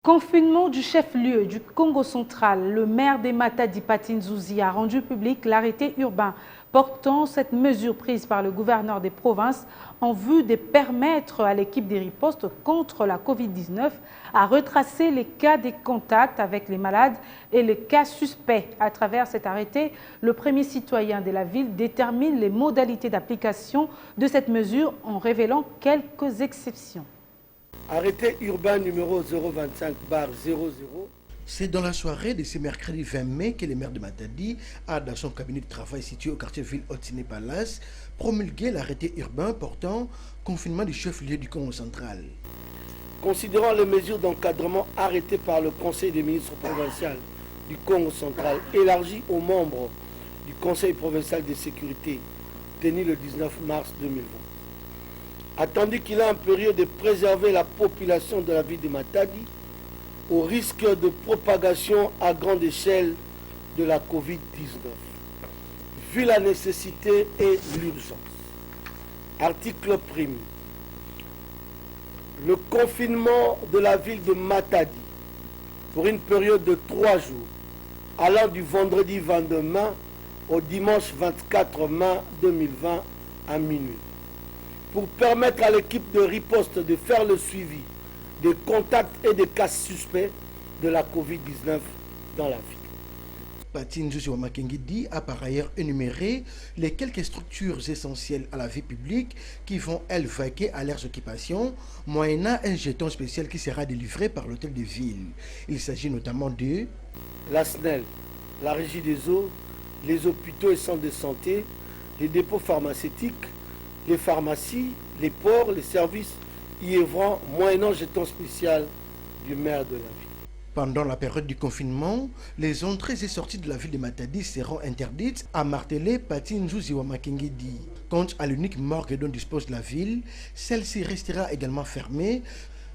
Confinement du chef-lieu du Congo central, le maire des Matadi, Patin Zouzi, a rendu public l'arrêté urbain portant cette mesure prise par le gouverneur des provinces en vue de permettre à l'équipe des ripostes contre la Covid-19 à retracer les cas des contacts avec les malades et les cas suspects. À travers cet arrêté, le premier citoyen de la ville détermine les modalités d'application de cette mesure en révélant quelques exceptions. Arrêté urbain numéro 025/00. C'est dans la soirée de ce mercredi 20 mai que le maire de Matadi a, dans son cabinet de travail situé au quartier ville Otsine Palace, promulgué l'arrêté urbain portant confinement du chef-lieu du Congo central. Considérant les mesures d'encadrement arrêtées par le Conseil des ministres provincial du Congo central, élargies aux membres du Conseil provincial de sécurité, tenu le 19 mars 2020. Attendu qu'il a un période de préserver la population de la ville de Matadi au risque de propagation à grande échelle de la Covid-19, vu la nécessité et l'urgence. Article 1. Le confinement de la ville de Matadi pour une période de 3 jours, allant du vendredi 22 mai au dimanche 24 mai 2020 à minuit, pour permettre à l'équipe de riposte de faire le suivi des contacts et des cas suspects de la Covid-19 dans la ville. Patin Zouzi Wamakengidi a par ailleurs énuméré les quelques structures essentielles à la vie publique qui vont, elles, vaquer à leurs occupations, moyennant un jeton spécial qui sera délivré par l'hôtel de ville. Il s'agit notamment de la SNEL, la Régie des eaux, les hôpitaux et centres de santé, les dépôts pharmaceutiques, les pharmacies, les ports, les services y œuvrant moyennant jeton spécial du maire de la ville. Pendant la période du confinement, les entrées et sorties de la ville de Matadi seront interdites, a martelé Patin Zouzi Wamakengidi. Quant à l'unique morgue dont dispose la ville, celle-ci restera également fermée.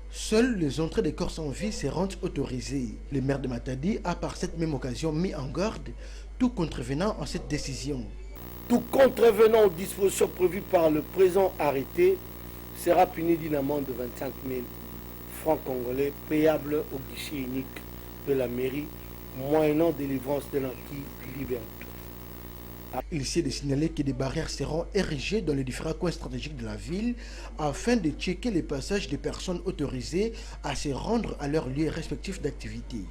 Seules les entrées des corps sans vie seront autorisées. Le maire de Matadi a par cette même occasion mis en garde tout contrevenant à cette décision. Tout contrevenant aux dispositions prévues par le présent arrêté sera puni d'une amende de 25 000 francs congolais payable au guichet unique de la mairie, moyennant délivrance de l'acquis libératoire. Il s'est de signaler que des barrières seront érigées dans les différents coins stratégiques de la ville afin de checker les passages des personnes autorisées à se rendre à leurs lieux respectifs d'activité.